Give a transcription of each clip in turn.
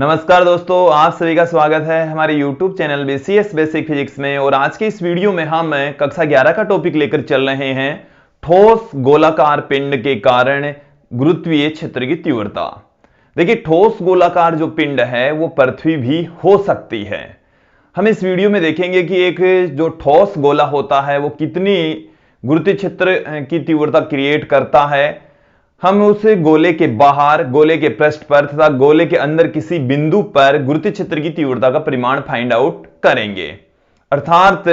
नमस्कार दोस्तों, आप सभी का स्वागत है हमारे YouTube channel BCS basic physics में। और आज के इस वीडियो में हम कक्षा 11 का टॉपिक लेकर चल रहे हैं, ठोस गोलाकार पिंड के कारण गुरुत्वीय क्षेत्र की तीव्रता। देखिए, ठोस गोलाकार जो पिंड है वो पृथ्वी भी हो सकती है। हम इस वीडियो में देखेंगे कि एक जो ठोस गोला होता है वो कितनी गुरुत्वीय क्षेत्र की तीव्रता क्रिएट करता है। हम उस गोले के बाहर, गोले के पृष्ठ पर तथा गोले के अंदर किसी बिंदु पर गुरुत्वीय क्षेत्र की तीव्रता का परिमाण फाइंड आउट करेंगे। अर्थात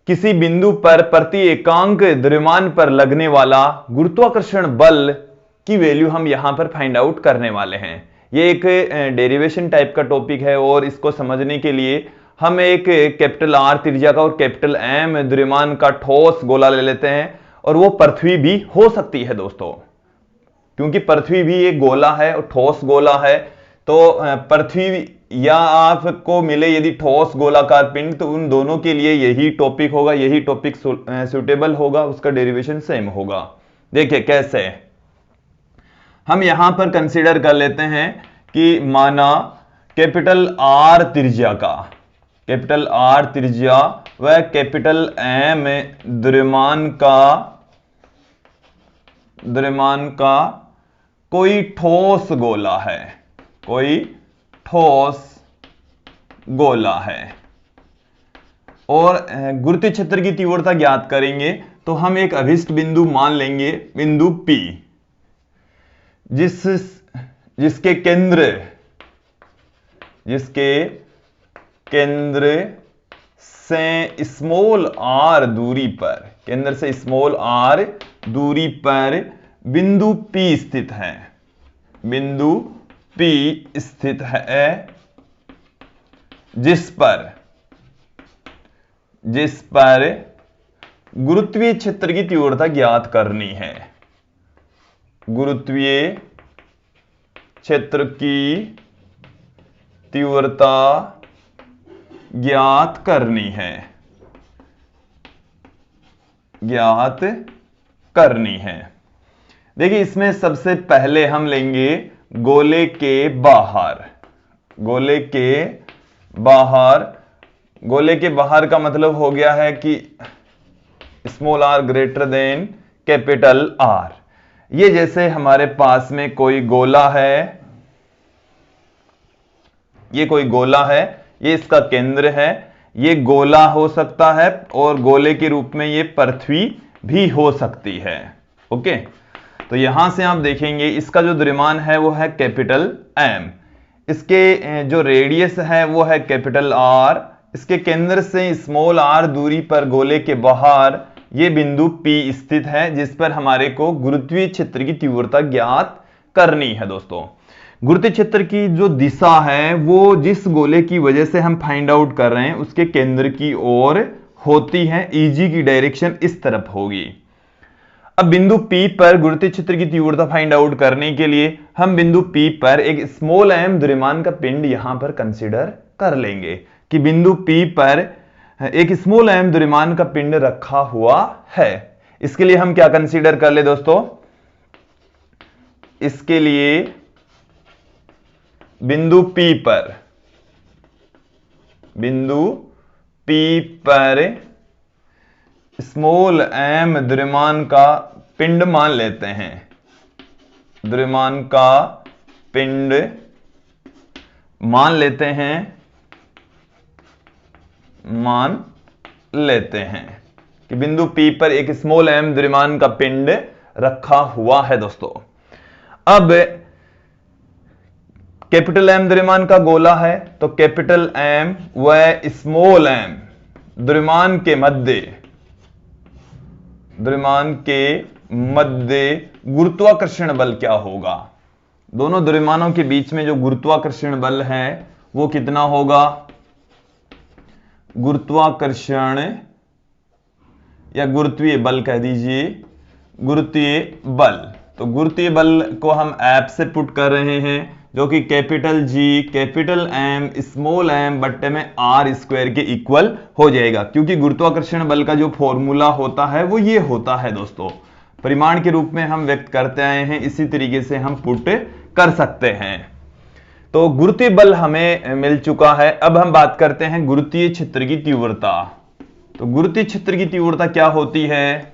किसी बिंदु पर प्रति एकांक द्रव्यमान पर लगने वाला गुरुत्वाकर्षण बल की वैल्यू हम यहां पर फाइंड आउट करने वाले हैं। यह एक डेरिवेशन टाइप का टॉपिक है और इसको समझने के लिए हम एक कैपिटल आर त्रिज्या का और कैपिटल एम द्रव्यमान का ठोस गोला ले लेते हैं, और वो पृथ्वी भी हो सकती है दोस्तों, क्योंकि पृथ्वी भी एक गोला है और ठोस गोला है। तो पृथ्वी या आपको मिले यदि ठोस गोलाकार पिंड, तो उन दोनों के लिए यही टॉपिक होगा, यही टॉपिक सुटेबल होगा, उसका डेरिवेशन सेम होगा। देखिए कैसे हम यहां पर कंसीडर कर लेते हैं कि माना कैपिटल आर त्रिज्या का, कैपिटल आर त्रिज्या व कैपिटल एम द्रव्यमान का कोई ठोस गोला है, कोई ठोस गोला है, और गुरुत्वीय क्षेत्र की तीव्रता ज्ञात करेंगे। तो हम एक अभिष्ट बिंदु मान लेंगे, बिंदु P, जिसके केंद्र से स्मॉल r दूरी पर, केंद्र से स्मॉल r दूरी पर बिंदु P स्थित है, बिंदु P स्थित है, जिस पर गुरुत्वीय क्षेत्र की तीव्रता ज्ञात करनी है, गुरुत्वीय क्षेत्र की तीव्रता ज्ञात करनी है, ज्ञात करनी है। देखिए, इसमें सबसे पहले हम लेंगे गोले के बाहर, गोले के बाहर का मतलब हो गया है कि small r greater than capital R। ये जैसे हमारे पास में कोई गोला है, ये कोई गोला है, ये इसका केंद्र है, ये गोला हो सकता है और गोले के रूप में ये पृथ्वी भी हो सकती है। ओके, तो यहां से आप देखेंगे इसका जो द्रव्यमान है वो है कैपिटल M, इसके जो रेडियस है वो है कैपिटल R, इसके केंद्र से स्मॉल r दूरी पर गोले के बाहर ये बिंदु P स्थित है, जिस पर हमारे को गुरुत्वीय क्षेत्र की तीव्रता ज्ञात करनी है। दोस्तों, गुरुत्वीय क्षेत्र की जो दिशा है वो जिस गोले की वजह से हम फाइंड आउट कर रहे हैं उसके केंद्र की ओर होती है, EG की डायरेक्शन इस तरफ होगी। अब बिंदु P पर गुरुत्वीय क्षेत्र की तीव्रता फाइंड आउट करने के लिए हम बिंदु P पर एक स्मॉल m द्रव्यमान का पिंड यहां पर कंसीडर कर लेंगे कि बिंदु P पर एक स्मॉल m द्रव्यमान का पिंड रखा हुआ है। इसके लिए हम क्या कंसीडर कर ले दोस्तों, इसके लिए बिंदु P पर स्मॉल m द्रव्यमान का पिंड मान लेते हैं, द्रव्यमान का पिंड मान लेते हैं कि बिंदु P पर एक स्मॉल m द्रव्यमान का पिंड रखा हुआ है। दोस्तों, अब कैपिटल M द्रव्यमान का गोला है, तो कैपिटल M व स्मॉल m द्रव्यमान के मध्य गुरुत्वाकर्षण बल क्या होगा। दोनों द्रव्यमानों के बीच में जो गुरुत्वाकर्षण बल है वो कितना होगा, गुरुत्वाकर्षण या गुरुत्वीय बल कह दीजिए, गुरुत्वीय बल। तो गुरुत्वीय बल को हम ऐप से पुट कर रहे हैं, जो कि capital G capital M small m बट्टे में r स्क्वायर के इक्वल हो जाएगा, क्योंकि गुरुत्वाकर्षण बल का जो फॉर्मूला होता है वो ये होता है। दोस्तों, परिमाण के रूप में हम व्यक्त करते आए हैं, इसी तरीके से हम पुट कर सकते हैं। तो गुरुत्वीय बल हमें मिल चुका है। अब हम बात करते हैं गुरुत्वीय क्षेत्र की तीव्रता। तो गुरुत्वीय क्षेत्र की तीव्रता क्या होती है?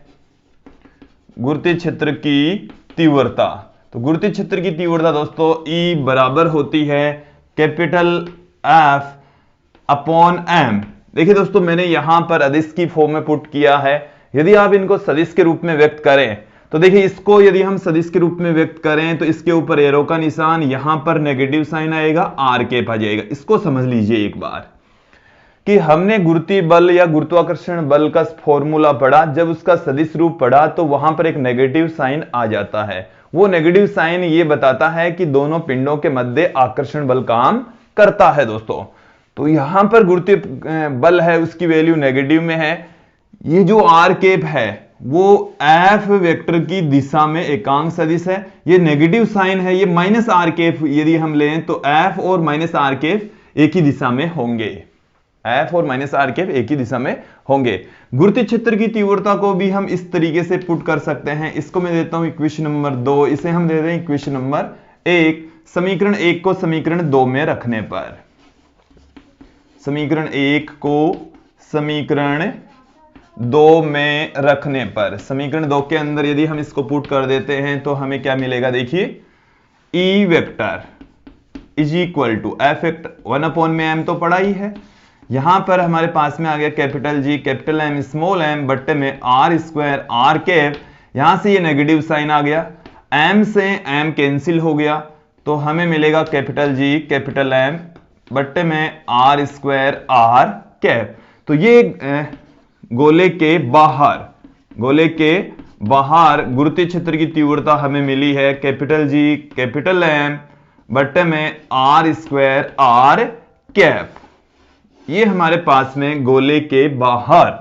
गुरुत्वीय क्षेत्र की तीव्रता, तो गुरुत्वीय क्षेत्र की तीव्रता दोस्तों E बराबर होती है कैपिटल F अपॉन M। देखिए दोस्तों, मैंने यहां पर अदिश की फॉर्म में पुट किया है। यदि आप इनको सदिश के रूप में व्यक्त करें तो देखिए, इसको यदि हम सदिश के रूप में व्यक्त करें तो इसके ऊपर एरो का निशान, यहां पर नेगेटिव साइन आएगा, आर कैप आ जाएगा। इसको समझ लीजिए एक बार कि हमने गुरुत्वीय बल या गुरुत्वाकर्षण बल का फॉर्मूला पढ़ा, जब उसका सदिश रूप पढ़ा तो वहां पर एक नेगेटिव साइन आ जाता है। वो नेगेटिव साइन ये बताता है कि दोनों पिंडों के मध्य आकर्षण बल काम करता है दोस्तों। तो यहां पर गुरुत्वीय बल है, उसकी वैल्यू नेगेटिव में है। ये जो आर कैप है वो एफ वेक्टर की दिशा में एकांक सदिश है। ये नेगेटिव साइन है, ये माइनस आर कैप यदि हम लें तो एफ और माइनस आर कैप एक ही दिशा में होंगे। एफ और माइनस आर कैप एक ही दिशा में होंगे। गुरुत्वीय क्षेत्र की तीव्रता को भी हम इस तरीके से पुट कर सकते हैं। इसको मैं देता हूं इक्वेशन नंबर 2, इसे हम दे दें इक्वेशन नंबर 1। समीकरण 1 को समीकरण 2 में रखने पर, समीकरण 1 को समीकरण 2 में रखने पर, समीकरण 2 के अंदर यदि हम इसको पुट कर देते हैं तो हमें क्या मिलेगा? देखिए, E vector is equal to F vector 1 upon में एम तो पड़ा ही है। यहां पर हमारे पास में आ गया capital G capital M small m बट्टे में आर स्क्वायर आर कैप। यहां से ये नेगेटिव साइन आ गया, एम से एम कैंसिल हो गया, तो हमें मिलेगा कैपिटल जी कैपिटल एम बट्टे में आर स्क्वायर आर कैप। तो ये गोले के बाहर गुरुत्वीय क्षेत्र की तीव्रता हमें मिली है कैपिटल जी कैपिटल एम बट्टे में आर स्क्वायर आर कैप। ये हमारे पास में गोले के बाहर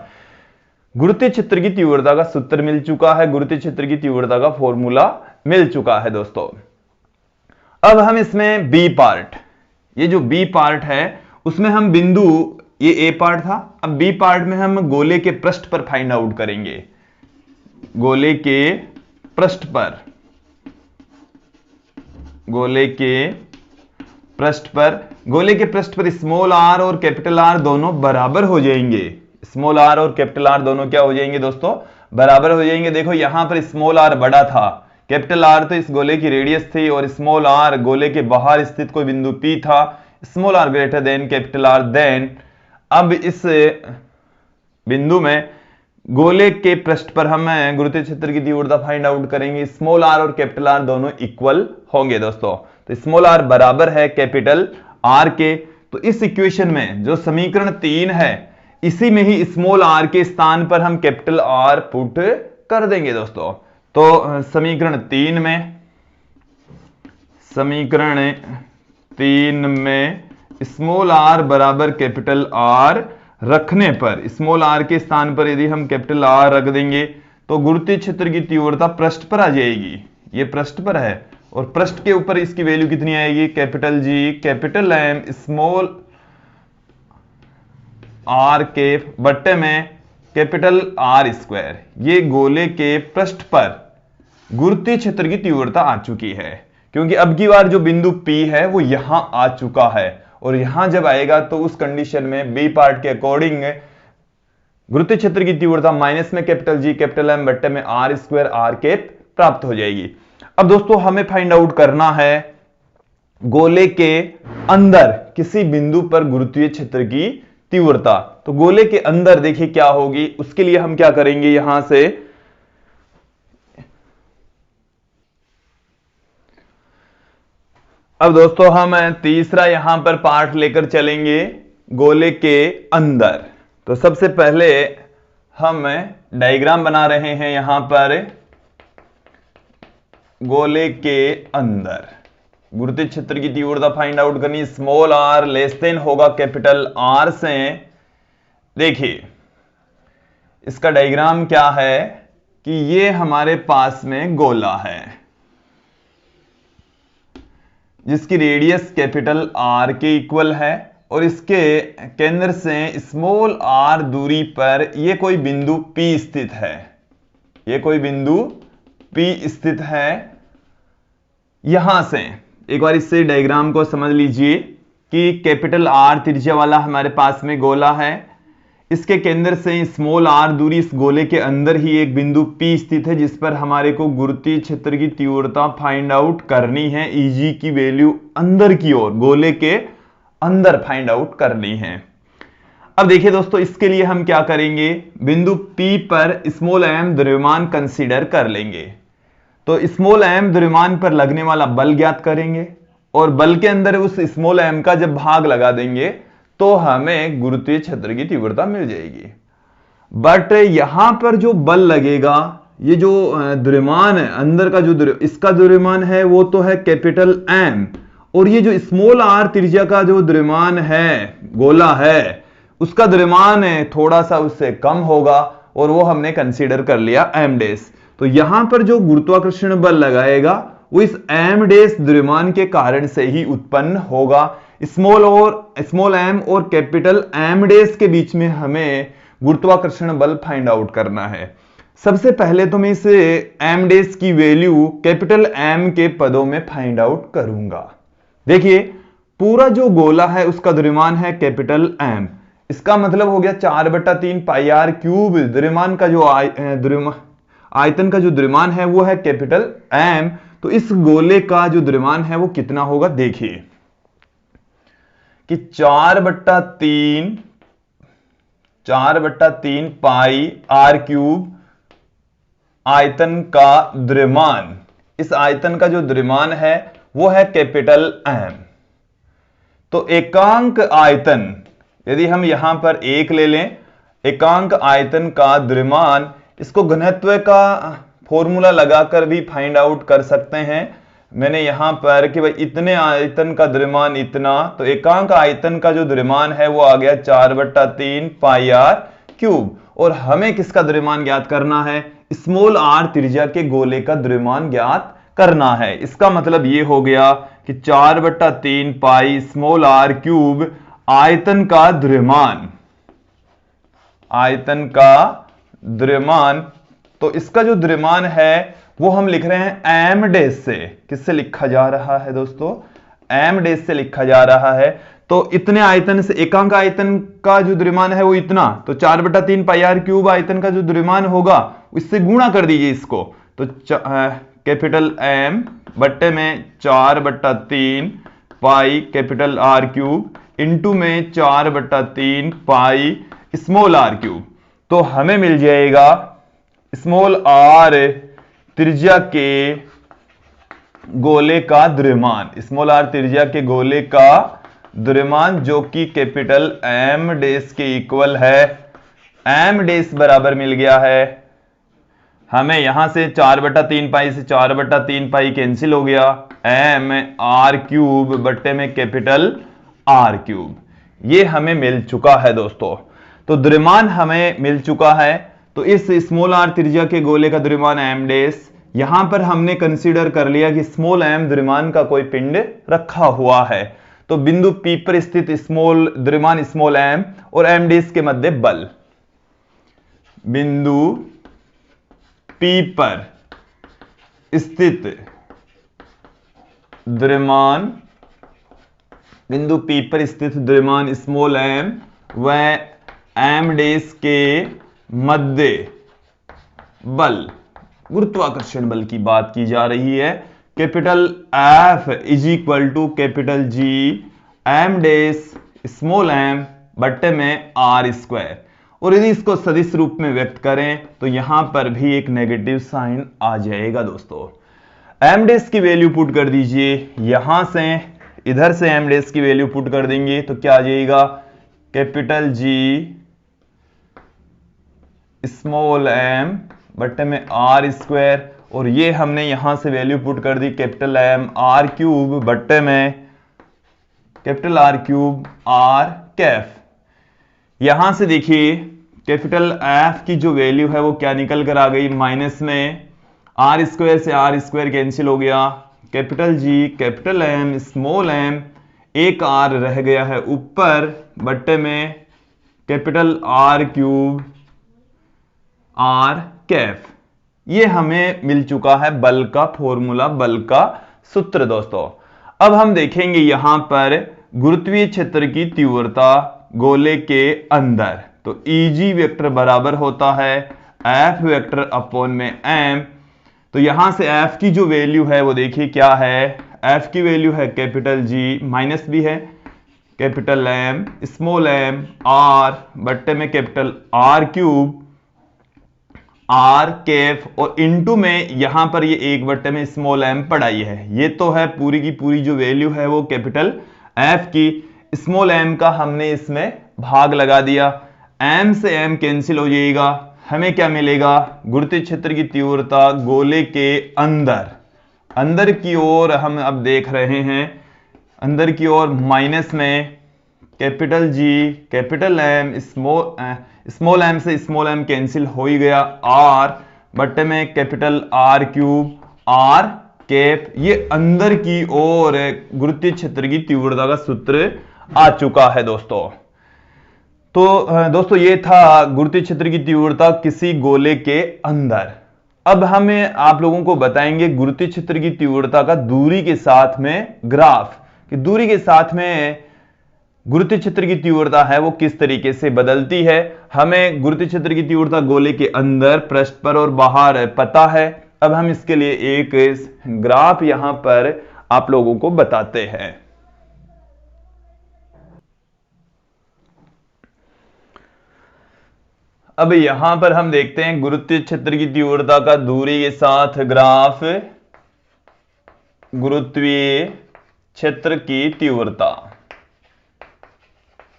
गुरुत्वीय क्षेत्र की तीव्रता का सूत्र मिल चुका है, गुरुत्वीय क्षेत्र की तीव्रता का फॉर्मूला मिल चुका है दोस्तों। अब हम इसमें बी पार्ट, ये जो बी पार्ट है उसमें हम बिंदु, ये ए पार्ट था, अब बी पार्ट में हम गोले के पृष्ठ पर फाइंड आउट करेंगे। गोले के पृष्ठ पर, गोले के पृष्ठ पर स्मॉल आर और कैपिटल आर दोनों बराबर हो जाएंगे। स्मॉल आर और कैपिटल आर दोनों क्या हो जाएंगे दोस्तों? बराबर हो जाएंगे। देखो यहां पर स्मॉल आर बड़ा था, कैपिटल आर तो इस गोले की रेडियस थी, और स्मॉल आर गोले के बाहर स्थित कोई बिंदु P था। Small r greater than capital R then, अब इस बिंदु में गोले के पृष्ठ पर हम गुरुत्वीय क्षेत्र की तीव्रता फाइंड आउट करेंगे। स्मॉल आर और कैपिटल आर दोनों इक्वल होंगे दोस्तों, तो स्मॉल आर बराबर है कैपिटल आर के। तो इस इक्वेशन में जो समीकरण 3 है, इसी में ही स्मॉल आर के स्थान पर हम कैपिटल आर पुट कर देंगे दोस्तों। तो समीकरण 3 में स्मॉल आर बराबर कैपिटल आर रखने पर, स्मॉल आर के स्थान पर यदि हम कैपिटल आर रख देंगे तो गुरुत्वीय क्षेत्र की तीव्रता पृष्ठ पर आ जाएगी। ये पृष्ठ पर है और पृष्ठ के ऊपर इसकी वैल्यू कितनी आएगी? Capital G capital M small r के बट्टे में कैपिटल आर स्क्वायर। ये गोले के पृष्ठ पर गुरुत्वीय क्षेत्र की तीव्रता आ चुकी है, क्योंकि अब की बार जो बिंदु P है वो यहां आ चुका है, और यहां जब आएगा तो उस कंडीशन में बी पार्ट के अकॉर्डिंग गुरुत्वीय क्षेत्र की तीव्रता माइनस में कैपिटल जी कैपिटल एम बट्टे में आर स्क्वायर आर कैप प्राप्त हो जाएगी। अब दोस्तों हमें फाइंड आउट करना है गोले के अंदर किसी बिंदु पर गुरुत्वीय क्षेत्र की तीव्रता। तो गोले के अंदर देखिए क्या होगी, उसके लिए हम क्या करेंगे, यहां से अब दोस्तों हम तीसरा यहां पर पार्ट लेकर चलेंगे गोले के अंदर। तो सबसे पहले हम डायग्राम बना रहे हैं यहां पर गोले के अंदर गुरुत्वीय क्षेत्र की तीव्रता फाइंड आउट करनी। स्मॉल आर लेस देन होगा कैपिटल आर से। देखिए इसका डायग्राम क्या है कि ये हमारे पास में गोला है जिसकी रेडियस कैपिटल आर के इक्वल है, और इसके केंद्र से स्मॉल आर दूरी पर ये कोई बिंदु P स्थित है। ये कोई बिंदु P स्थित है। यहां से एक बार इससे डायग्राम को समझ लीजिए कि कैपिटल आर त्रिज्या वाला हमारे पास में गोला है। इसके केंद्र से स्मॉल आर दूरी इस गोले के अंदर ही एक बिंदु P स्थित है, जिस पर हमारे को गुरुत्वीय क्षेत्र की तीव्रता फाइंड आउट करनी है। Eg की वैल्यू अंदर की ओर गोले के अंदर फाइंड आउट करनी है। अब देखिए दोस्तों, इसके लिए हम क्या करेंगे, बिंदु P पर स्मॉल m द्रव्यमान कंसीडर कर लेंगे। तो स्मॉल m द्रव्यमान पर लगने वाला बल ज्ञात करेंगे और बल के अंदर उस स्मॉल m का जब भाग लगा देंगे तो हमें गुरुत्वीय क्षेत्र की तीव्रता मिल जाएगी। बट यहां पर जो बल लगेगा, ये जो द्रव्यमान है अंदर का, जो इसका द्रव्यमान है वो तो है कैपिटल M, और ये जो स्मॉल r त्रिज्या का जो द्रव्यमान है, गोला है, उसका द्रव्यमान थोड़ा सा उससे कम होगा और वो हमने कंसीडर कर लिया m डैश। तो यहां पर जो गुरुत्वाकर्षण बल लगाएगा वो इस m डैश द्रव्यमान के कारण से ही उत्पन्न होगा। स्मॉल m और कैपिटल M डैश के बीच में हमें गुरुत्वाकर्षण बल फाइंड आउट करना है। सबसे पहले तो मैं इस m डैश की वैल्यू कैपिटल M के पदों में फाइंड आउट करूंगा। देखिए, पूरा जो गोला है उसका द्रव्यमान है कैपिटल M, इसका मतलब हो गया 4/3 पाई आर क्यूब। द्रव्यमान का जो आयतन का जो द्रव्यमान है वो है कैपिटल M। तो इस गोले का जो द्रव्यमान है वो कितना होगा, देखिए कि 4/3 पाई आर क्यूब आयतन का द्रव्यमान, इस आयतन का जो द्रव्यमान है वो है कैपिटल M। तो एकांक आयतन, यदि हम यहां पर 1 ले लें, एकांक आयतन का द्रव्यमान, इसको घनत्व का फॉर्मूला लगाकर भी फाइंड आउट कर सकते हैं। मैंने यहां पर कि भाई इतने आयतन का द्रव्यमान इतना, तो एकांक आयतन का जो द्रव्यमान है वो आ गया 4/3 पाई आर क्यूब। और हमें किसका द्रव्यमान ज्ञात करना है, स्मॉल r त्रिज्या के गोले का द्रव्यमान ज्ञात करना है। इसका मतलब ये हो गया कि 4/3 पाई स्मॉल r क्यूब आयतन का द्रव्यमान, आयतन का द्रव्यमान। तो इसका जो द्रव्यमान है वो हम लिख रहे हैं m डैश से। किससे लिखा जा रहा है दोस्तों, m डैश से लिखा जा रहा है। तो इतने आयतन से एकांक आयतन का जो द्रव्यमान है वो इतना, तो 4/3 पाई आर क्यूब आयतन का जो द्रव्यमान होगा इससे गुणा कर दीजिए इसको। तो कैपिटल M बट्टे में 4/3 pi capital R cube into में 4/3 पाई स्मॉल r क्यूब। तो हमें मिल जाएगा स्मॉल r त्रिज्या के गोले का द्रव्यमान, स्मॉल r त्रिज्या के गोले का द्रव्यमान, जो कि कैपिटल M डैश के इक्वल है। M डैश बराबर मिल गया है हमें, यहां से 4/3 पाई से 4/3 पाई कैंसिल हो गया, M r क्यूब बट्टे में कैपिटल R क्यूब। ये हमें मिल चुका है दोस्तों। तो द्रव्यमान हमें मिल चुका है। तो इस स्मॉल r त्रिज्या के गोले का द्रव्यमान m डैश, यहां पर हमने कंसीडर कर लिया कि स्मॉल m द्रव्यमान का कोई पिंड रखा हुआ है। तो बिंदु P पर स्थित स्मॉल द्रव्यमान स्मॉल m और m डैश के मध्य बल, बिंदु P पर स्थित द्रव्यमान, बिंदु P पर स्थित द्रव्यमान स्मॉल m व m डैश के मध्य बल, गुरुत्वाकर्षण बल की बात की जा रही है। Capital F is equal to capital G m dash small m बट्टे में r स्क्वायर। और यदि इसको सदिश रूप में व्यक्त करें तो यहां पर भी एक नेगेटिव साइन आ जाएगा दोस्तों। m डैश की वैल्यू पुट कर दीजिए, यहां से इधर से m डैश की वैल्यू पुट कर देंगे तो क्या आ जाएगा, कैपिटल G स्मॉल m बट्टे में r स्क्वायर। और ये हमने यहां से वैल्यू पुट कर दी कैपिटल M r क्यूब बट्टे में capital R cube r Kaif. यहां से देखिए कैपिटल F की जो वैल्यू है वो क्या निकल कर आ गई, माइनस में r स्क्वायर से r स्क्वायर कैंसिल हो गया, capital G capital M small m, एक r रह गया है ऊपर बट्टे में capital R cube r Kaif. ये हमें मिल चुका है बल का फॉर्मूला, बल का सूत्र दोस्तों। अब हम देखेंगे यहां पर गुरुत्वीय क्षेत्र की तीव्रता गोले के अंदर। तो Eg वेक्टर बराबर होता है F वेक्टर अपॉन में m। तो यहां से F की जो वैल्यू है वो देखिए क्या है, F की वैल्यू है कैपिटल G माइनस भी है capital M small m R बट्टे में capital R cube R Kaif और इनटू में यहां पर ये 1 में स्मॉल m पढ़ाई है। ये तो है पूरी की पूरी जो वैल्यू है वो कैपिटल F की, स्मॉल m का हमने इसमें भाग लगा दिया, m से m कैंसिल हो जाएगा, हमें क्या मिलेगा, गुरुत्वीय क्षेत्र की तीव्रता गोले के अंदर, अंदर की ओर हम अब देख रहे हैं, अंदर की ओर माइनस में capital G capital M small m से स्मॉल m कैंसिल हो ही गया, R बट्टे में capital R cube R cap, ये अंदर की ओर गुरुत्वीय क्षेत्र की तीव्रता का सूत्र आ चुका है दोस्तों। तो दोस्तों ये था गुरुत्वीय क्षेत्र की तीव्रता किसी गोले के अंदर। अब हमें आप लोगों को बताएंगे गुरुत्वीय क्षेत्र की तीव्रता का दूरी के साथ में ग्राफ, कि दूरी के साथ में गुरुत्वीय क्षेत्र की तीव्रता है वो किस तरीके से बदलती है। हमें गुरुत्वीय क्षेत्र की तीव्रता गोले के अंदर, पृष्ठ पर और बाहर पता है। अब हम इसके लिए एक ग्राफ यहां पर आप लोगों को बताते हैं। अब यहां पर हम देखते हैं गुरुत्वीय क्षेत्र की तीव्रता का दूरी के साथ ग्राफ, गुरुत्वीय क्षेत्र की तीव्रता,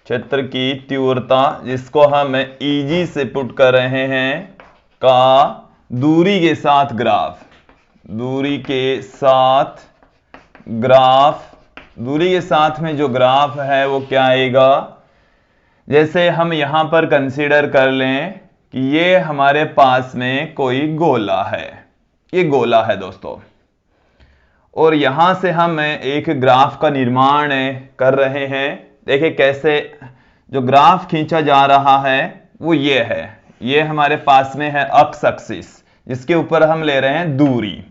क्षेत्र की तीव्रता जिसको हम Eg से पुट कर रहे हैं का दूरी के साथ ग्राफ, दूरी के साथ ग्राफ, दूरी के साथ में जो ग्राफ है वो क्या आएगा, जैसे हम यहां पर कंसीडर कर लें कि ये हमारे पास में कोई गोला है, ये गोला है दोस्तों, और यहां से हम एक ग्राफ का निर्माण कर रहे हैं। देखिए कैसे जो ग्राफ खींचा जा रहा है वो ये है, ये हमारे पास में है अक्ष एक्सिस जिसके ऊपर हम ले रहे हैं दूरी,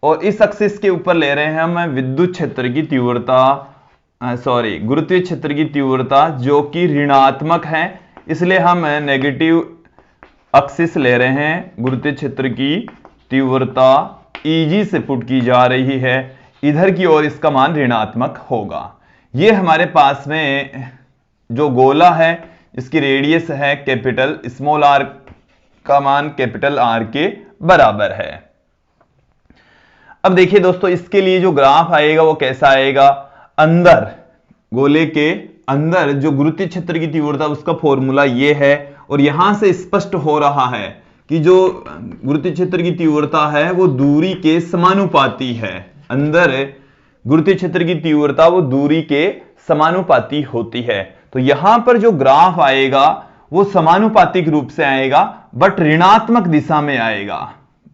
और इस एक्सिस के ऊपर ले रहे हैं हम विद्युत क्षेत्र की तीव्रता, गुरुत्वीय क्षेत्र की तीव्रता जो कि ऋणात्मक है, इसलिए हम नेगेटिव एक्सिस ले रहे हैं। गुरुत्वीय क्षेत्र की तीव्रता Eg से पुट की जा रही है, इधर की ओर इसका मान ऋणात्मक होगा। ये हमारे पास में जो गोला है इसकी रेडियस है कैपिटल स्मॉल r का मान कैपिटल R के बराबर है। अब देखिए दोस्तों इसके लिए जो ग्राफ आएगा वो कैसा आएगा, अंदर गोले के अंदर जो गुरुत्वीय क्षेत्र की तीव्रता उसका फॉर्मूला ये है, और यहां से स्पष्ट हो रहा है कि जो गुरुत्वीय क्षेत्र की तीव्रता है वो दूरी के समानुपाती है। अंदर गुरुत्वीय क्षेत्र की तीव्रता वो दूरी के समानुपाती होती है। तो यहां पर जो ग्राफ आएगा वो समानुपातिक रूप से आएगा बट ऋणात्मक दिशा में आएगा।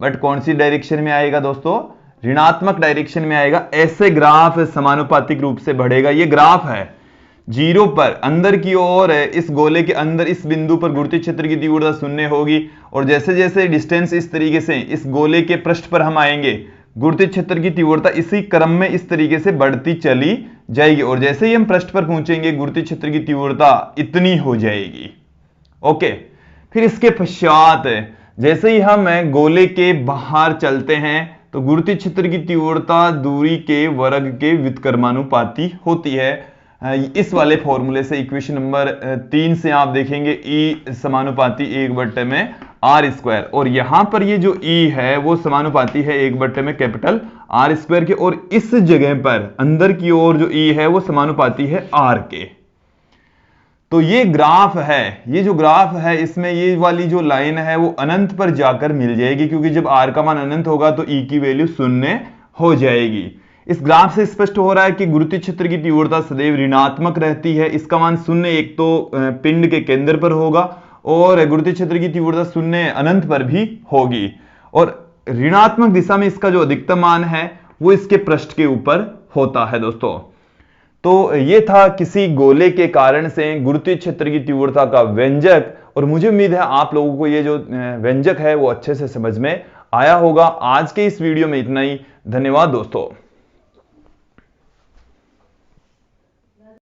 बट कौन सी डायरेक्शन में आएगा दोस्तों, ऋणात्मक डायरेक्शन में आएगा। ऐसे ग्राफ समानुपातिक रूप से बढ़ेगा। ये ग्राफ है जीरो पर अंदर की ओर, इस गोले के अंदर इस बिंदु पर गुरुत्वीय क्षेत्र की तीव्रता 0 होगी, और जैसे जैसे डिस्टेंस इस तरीके से इस गोले के पृष्ठ पर हम आएंगे गुरुत्वीय क्षेत्र की तीव्रता इसी क्रम में इस तरीके से बढ़ती चली जाएगी, और जैसे ही हम पृष्ठ पर पहुंचेंगे गुरुत्वीय क्षेत्र की तीव्रता इतनी हो जाएगी। ओके, फिर इसके पश्चात जैसे ही हम गोले के बाहर चलते हैं तो गुरुत्वीय क्षेत्र की तीव्रता दूरी के वर्ग के व्युत्क्रमानुपाती होती है। इस वाले फॉर्मूले से इक्वेशन नंबर 3 से आप देखेंगे E समानुपाती 1/r², और यहां पर ये जो E है वो समानुपाती है 1/ कैपिटल R² के, और इस जगह पर अंदर की ओर जो E है वो समानुपाती है R के। तो ये ग्राफ है, ये जो ग्राफ है इसमें ये वाली जो लाइन है वो अनंत पर जाकर मिल जाएगी, क्योंकि जब R का मान अनंत होगा तो E की वैल्यू 0 हो जाएगी। इस ग्राफ से स्पष्ट हो रहा है कि गुरुत्वीय क्षेत्र की तीव्रता सदैव ऋणात्मक रहती है। इसका मान 0 एक तो पिंड के केंद्र पर होगा, और गुरुत्वीय क्षेत्र की तीव्रता 0 अनंत पर भी होगी, और ऋणात्मक दिशा में इसका जो अधिकतम मान है वो इसके पृष्ठ के ऊपर होता है दोस्तों। तो ये था किसी गोले के कारण से गुरुत्वीय क्षेत्र की तीव्रता का व्यंजक, और मुझे उम्मीद है आप लोगों को ये जो व्यंजक है वो अच्छे से समझ में आया होगा। आज के इस वीडियो में इतना ही। धन्यवाद दोस्तों।